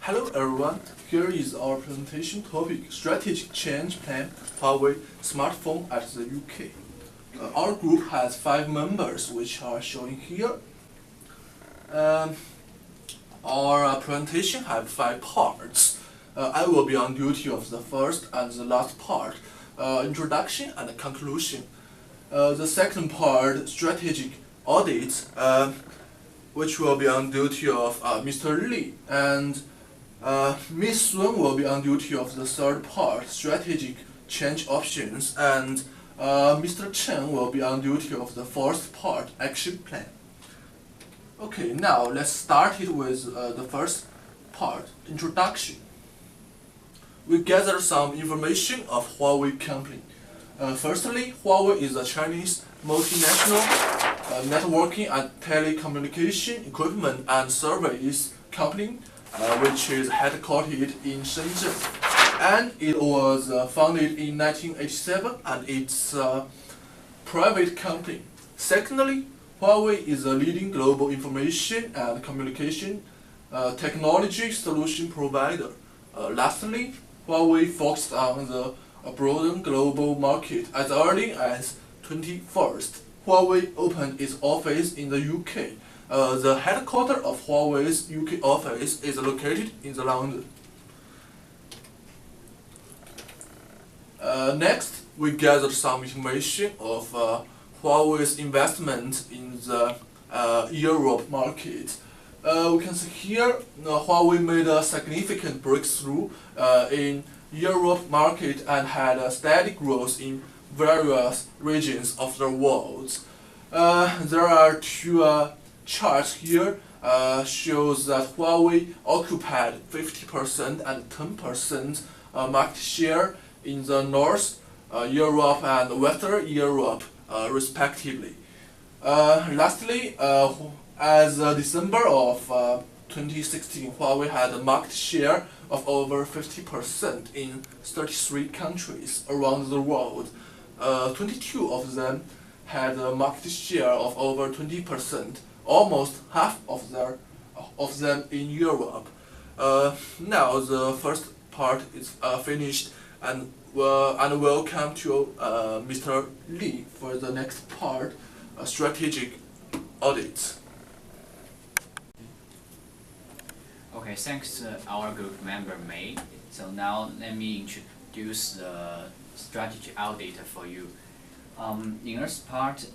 Hello everyone, here is our presentation topic, Strategic Change Plan Huawei Smartphone at the UK. Our group has 5 members which are shown here. Our presentation has 5 parts. I will be on duty of the first and the last part, introduction and conclusion. The second part, strategic audit, which will be on duty of Mr. Lee, and Ms. Sun will be on duty of the third part, strategic change options, and Mr. Chen will be on duty of the fourth part, action plan. Okay, now let's start it with the first part, introduction. We gather some information of Huawei company. Firstly, Huawei is a Chinese multinational networking and telecommunication equipment and service company, which is headquartered in Shenzhen, and it was founded in 1987, and it's a private company. Secondly, Huawei is a leading global information and communication technology solution provider. Lastly, Huawei focused on the broader global market. As early as 21st, Huawei opened its office in the UK. The headquarters of Huawei's UK office is located in London. Next, we gathered some information of Huawei's investment in the Europe market. We can see here Huawei made a significant breakthrough in Europe market and had a steady growth in various regions of the world. There are two charts here shows that Huawei occupied 50% and 10% market share in the North Europe and Western Europe respectively. Lastly, as December of 2016, Huawei had a market share of over 50% in 33 countries around the world. 22 of them had a market share of over 20%, almost half of them in Europe. Now the first part is finished, and welcome to Mr. Lee for the next part, strategic audit. Okay, thanks to our group member May. So now let me introduce the strategy audit for you. In this part,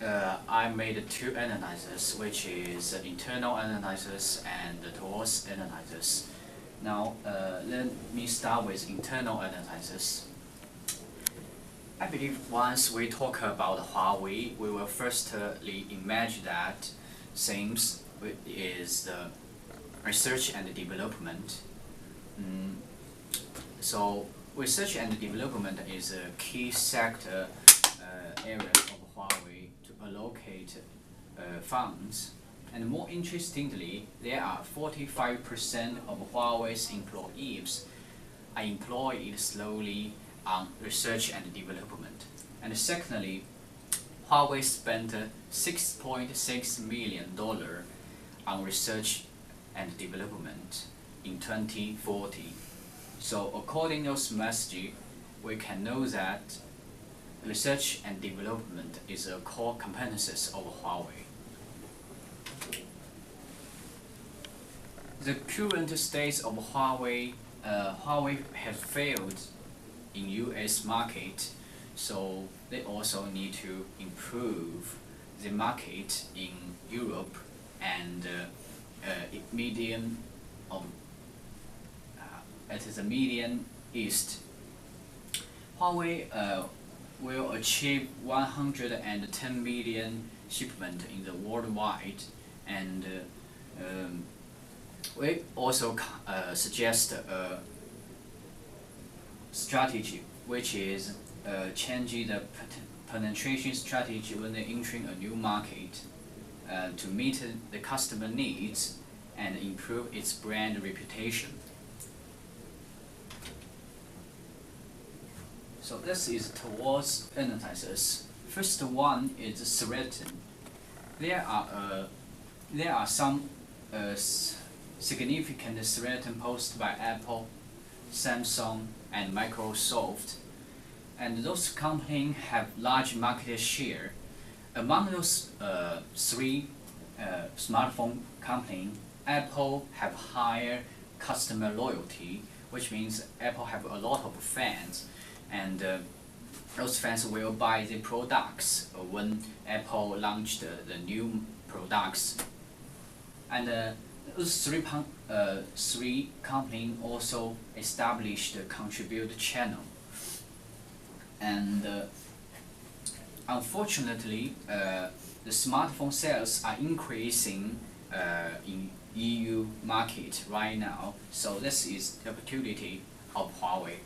I made 2 analyses, which is internal analysis and towards analysis. Now, let me start with internal analysis. I believe once we talk about Huawei, we will firstly imagine that things is the research and development. So research and development is a key sector area of Huawei to allocate funds. And more interestingly, there are 45% of Huawei's employees are employed slowly on research and development. And secondly, Huawei spent $6.6 million on research and development in 2014. So according to this message, we can know that research and development is a core competencies of Huawei. The current state of Huawei, Huawei has failed in US market, so they also need to improve the market in Europe and medium of at the Medium East. Huawei will achieve 110 million shipment in the worldwide, and we also suggest a strategy which is changing the penetration strategy when they entering a new market to meet the customer needs and improve its brand reputation. So this is towards analysis. First one is threatened. There are some significant threat posed by Apple, Samsung, and Microsoft, and those companies have large market share. Among those three smartphone companies, Apple have higher customer loyalty, which means Apple have a lot of fans, and those fans will buy the products when Apple launched the new products. And those three companies also established a contribute channel. And unfortunately, the smartphone sales are increasing in EU market right now. So this is the opportunity of Huawei.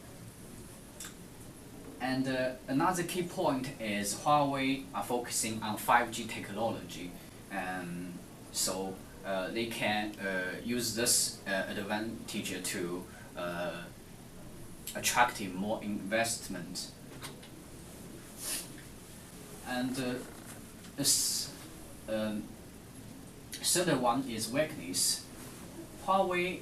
And another key point is Huawei are focusing on 5G technology, and so they can use this advantage to attract more investment. And this third one is weakness. Huawei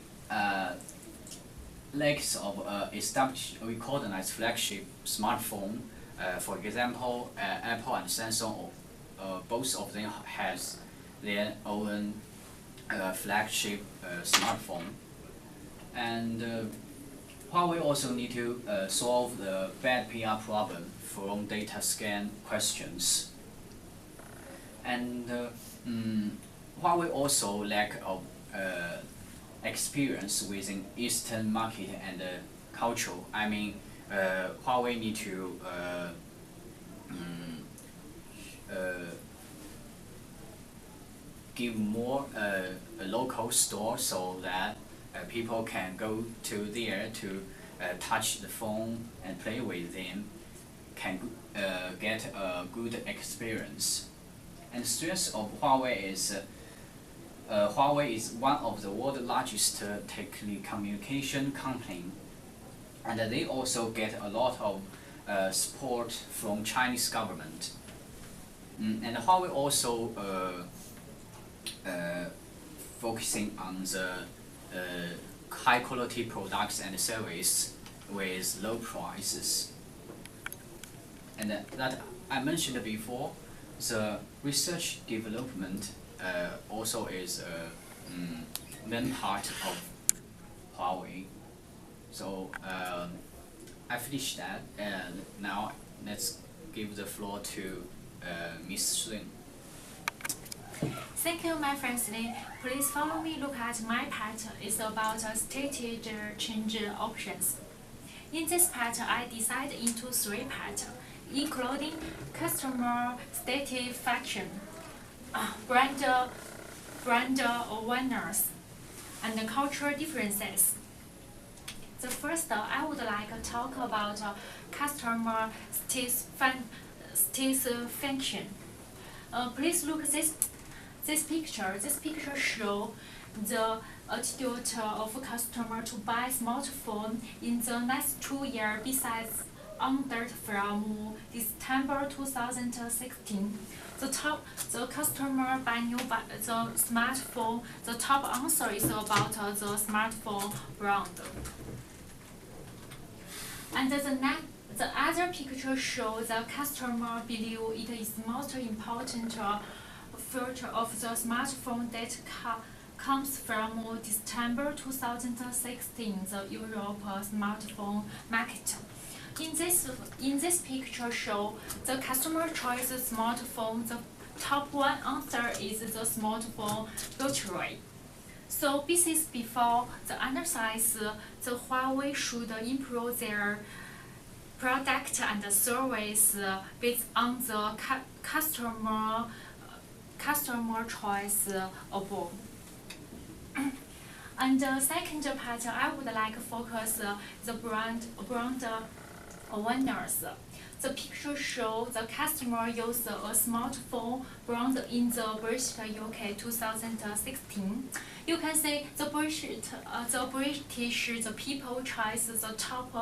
lacks of established recognized flagship smartphone. For example, Apple and Samsung, both of them has their own flagship smartphone. And Huawei also need to solve the bad PR problem from data scan questions. And Huawei also lack of experience within Eastern market and culture. I mean, Huawei need to give more a local store so that people can go to there to touch the phone and play with them, can get a good experience. And the strength of Huawei is one of the world's largest telecommunication company, and they also get a lot of support from Chinese government. And Huawei also focusing on the high quality products and service with low prices. And that I mentioned before, the research development also is a main part of Huawei. So I finished that, and now let's give the floor to Ms. Sun. Thank you, my friends. Please follow me. Look at my part. It's about stated change options. In this part, I divided into three parts, including customer satisfaction, brand awareness, and cultural differences. The first, I would like to talk about customer satisfaction. Please look at this picture. This picture shows the attitude of customer to buy smartphone in the next 2 years. Besides on data from December 2016, the customer buy the smartphone. The top answer is about the smartphone brand. And the other picture shows the customer believe it is most important feature of the smartphone that comes from December 2016, the Europe smartphone market. In this picture show the customer choice smartphone. The top one answer is the smartphone battery. So basis before the analysis, the Huawei should improve their product and service based on the customer choice above. And the second part, I would like to focus the brand awareness. The picture shows the customer used a smartphone brand in the British UK 2016. You can see the British the people choose the top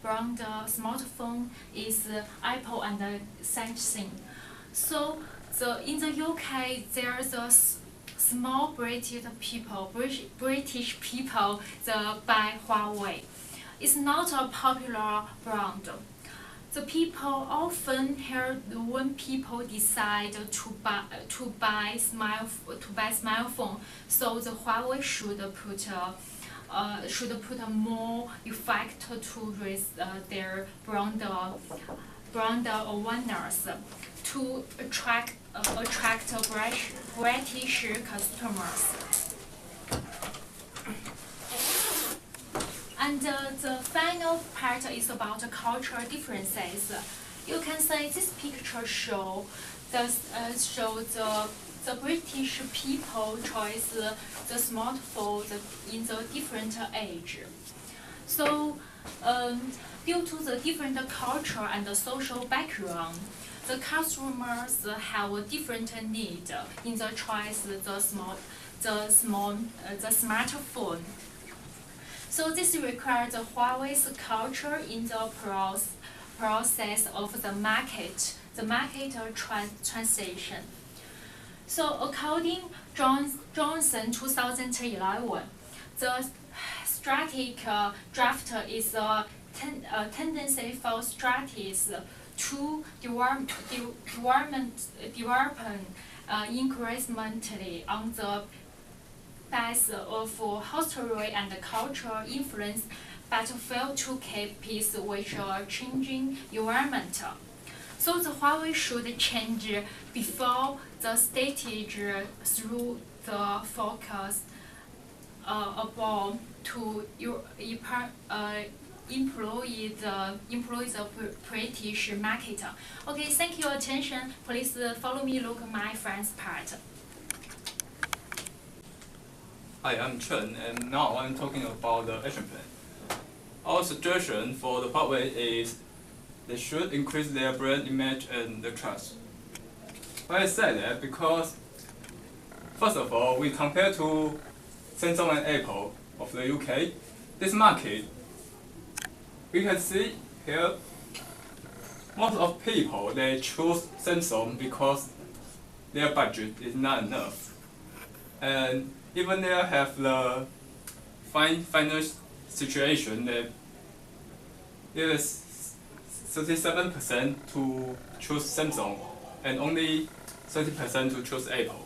brand smartphone is Apple and Samsung. So in the UK there's small British people buy Huawei. It's not a popular brand. The people often hear when people decide to buy smartphone, so the Huawei should put a more effect to raise their brand awareness to attract British customers. And the final part is about cultural differences. You can say this picture show the British people choose the smartphone in the different age. So due to the different culture and the social background, the customers have a different need in the choice the smartphone. So this requires the Huawei's culture in the process of the market transition. So according Johnson 2011, the strategic draft is a tendency for strategies to develop incrementally on the basis of history and cultural influence, but fail to keep pace with a changing environment. So the Huawei should change before the stage through the focus about to employ the British market. Okay, thank you for your attention. Please follow me look at my friend's part. Hi, I'm Chen, and now I'm talking about the action plan. Our suggestion for the Huawei is they should increase their brand image and the trust. Why I say that? Because first of all, we compare to Samsung and Apple of the UK. This market, we can see here, most of people they choose Samsung because their budget is not enough, and even they have the financial situation that there is 37% to choose Samsung and only 30% to choose Apple.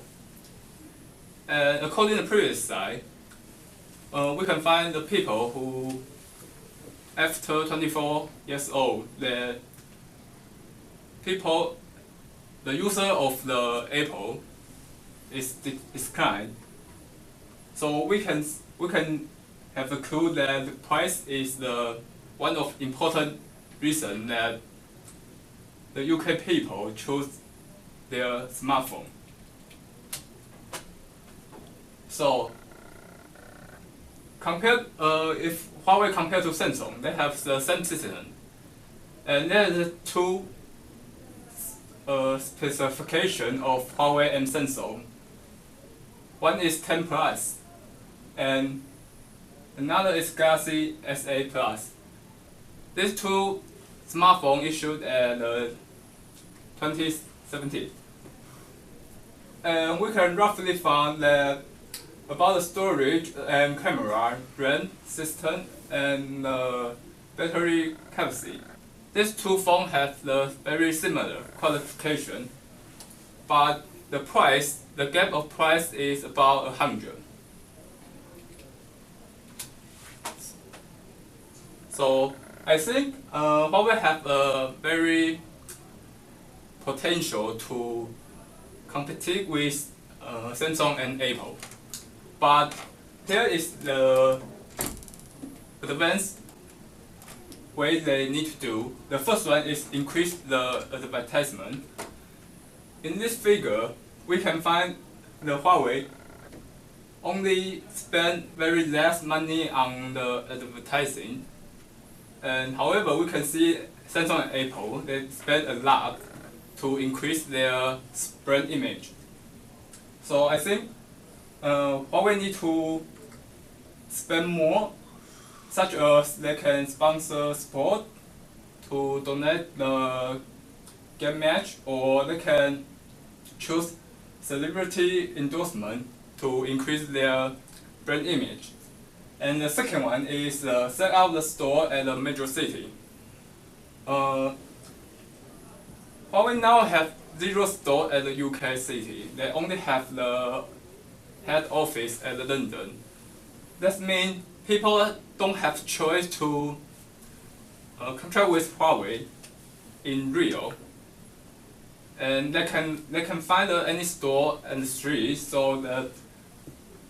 And according to the previous slide, we can find the people who, after 24 years old, the user of the Apple is declined. So we can have a clue that the price is the one of important reason that the UK people choose their smartphone. So if Huawei compared to Samsung, they have the same system, and there are two specification of Huawei and Samsung. One is 10 Plus, and another is Galaxy S8 Plus. These two smartphones issued at 2017. And we can roughly find that about the storage and camera, RAM system, and battery capacity. These two phones have the very similar qualification, but the gap of price is about 100. So I think Huawei have a very potential to compete with Samsung and Apple, but here is the advanced way they need to do. The first one is increase the advertisement. In this figure, we can find the Huawei only spend very less money on the advertising. And however, we can see Samsung and Apple, they spend a lot to increase their brand image. So I think Huawei need to spend more, such as they can sponsor sport to donate the game match, or they can choose celebrity endorsement to increase their brand image. And the second one is set up the store at a major city. Huawei now have 0 store at the UK city. They only have the head office at London. That means people don't have choice to contract with Huawei in Rio, and they can find any store and street, so that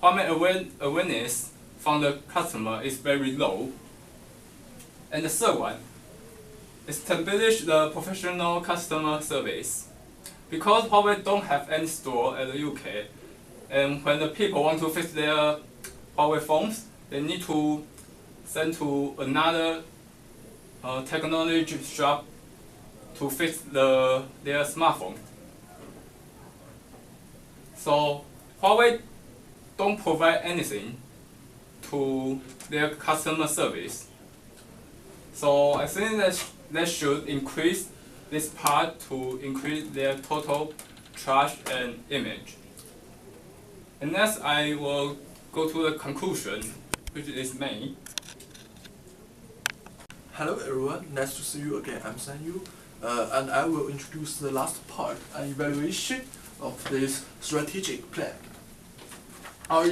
Huawei awareness from the customer is very low. And the third one establish the professional customer service. Because Huawei don't have any store at the UK, and when the people want to fix their Huawei phones, they need to send to another technology shop to fix their smartphone. So Huawei don't provide anything to their customer service. So I think that they should increase this part to increase their total trust and image. And next I will go to the conclusion, which is me. Hello everyone, nice to see you again. I'm Sanyu, and I will introduce the last part, an evaluation of this strategic plan. Our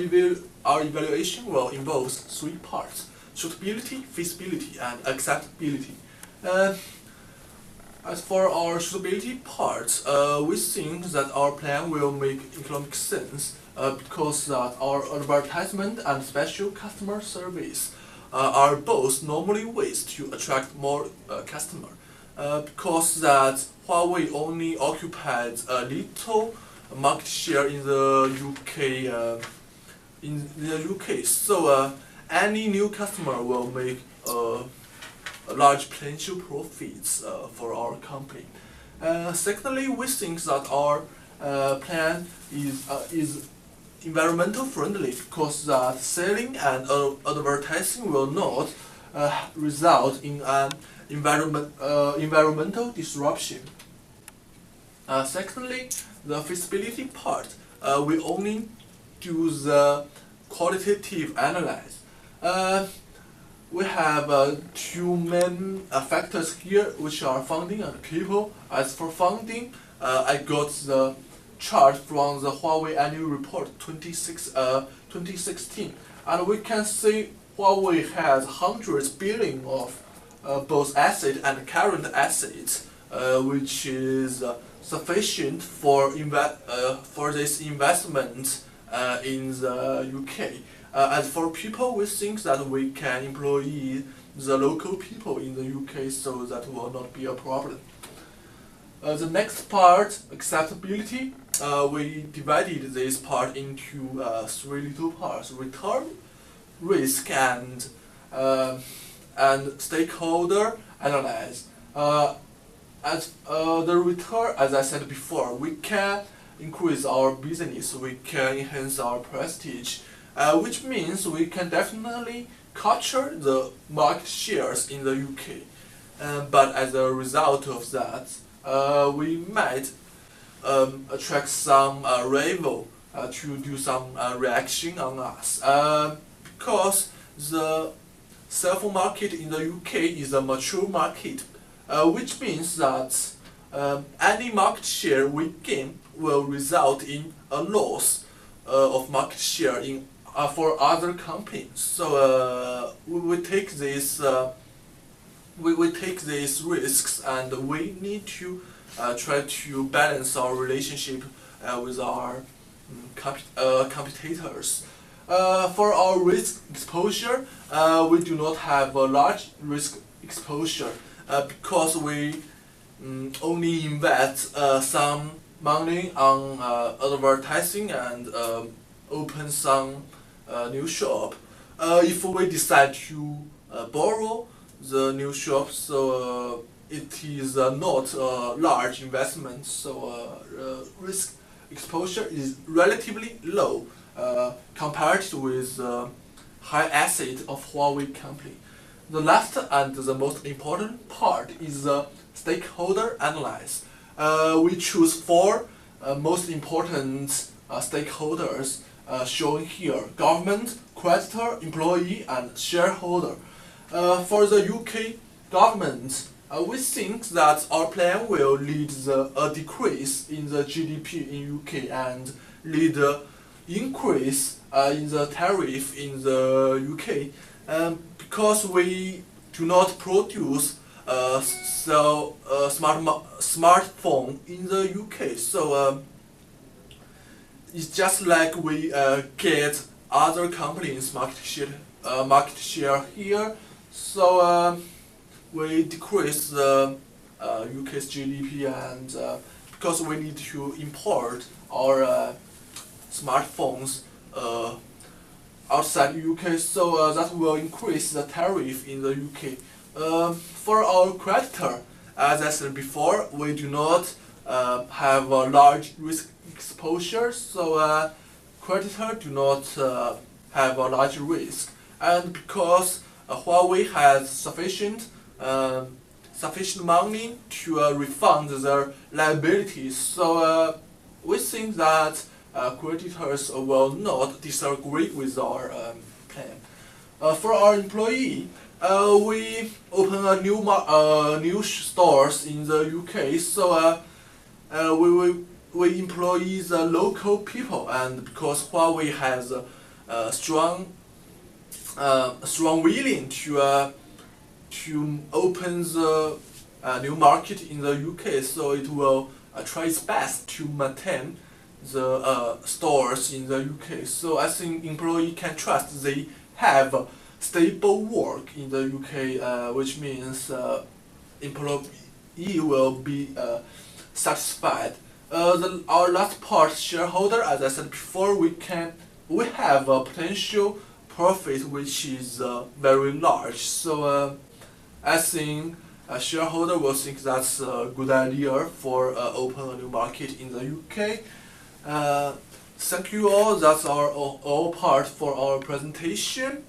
evaluation will involve 3 parts: suitability, feasibility, and acceptability. As for our suitability part, we think that our plan will make economic sense because that our advertisement and special customer service are both normally ways to attract more customers. Because that Huawei only occupies a little market share in the UK. So any new customer will make large potential profits for our company. Secondly, we think that our plan is environmental friendly because that selling and advertising will not result in an environmental disruption. Secondly, the feasibility part, we only do the qualitative analysis. We have 2 main factors here, which are funding and people. As for funding, I got the chart from the Huawei annual report 2016, and we can see Huawei has hundreds billion of both asset and current assets, which is sufficient for this investment in the UK. As for people, we think that we can employ the local people in the UK, so that will not be a problem. The next part, acceptability, we divided this part into 3 little parts: return, risk, and stakeholder analysis. As the return, as I said before, we can increase our business, we can enhance our prestige, which means we can definitely capture the market shares in the UK. But as a result of that, we might attract some rival to do some reaction on us. Because the cell phone market in the UK is a mature market, which means that any market share we gain will result in a loss of market share in for other companies. So we take this we take these risks, and we need to try to balance our relationship with our competitors. For our risk exposure, we do not have a large risk exposure because we only invest some money on advertising and open some new shop. If we decide to borrow the new shop, so it is not a large investment, so risk exposure is relatively low compared with high asset of Huawei company. The last and the most important part is the stakeholder analysis. We choose 4 most important stakeholders showing here: government, creditor, employee, and shareholder. For the UK government, we think that our plan will lead a decrease in the GDP in UK and lead increase in the tariff in the UK, because we do not produce smartphone in the UK. So it's just like we get other companies market share here. So we decrease the UK's GDP, and because we need to import our smartphones outside UK, so that will increase the tariff in the UK. For our creditor, as I said before, we do not have a large risk exposure, so creditor do not have a large risk, and because Huawei has sufficient money to refund their liabilities, so we think that creditors will not disagree with our plan. For our employee, we open a new stores in the UK, so we employ the local people, and because Huawei has a strong willing to open the new market in the UK, so it will try its best to maintain the stores in the UK. So I think employee can trust they have stable work in the UK, which means employee will be satisfied. Our last part, shareholder, as I said before, we have a potential profit which is very large. So I think a shareholder will think that's a good idea for open a new market in the UK. Thank you all. That's all part for our presentation.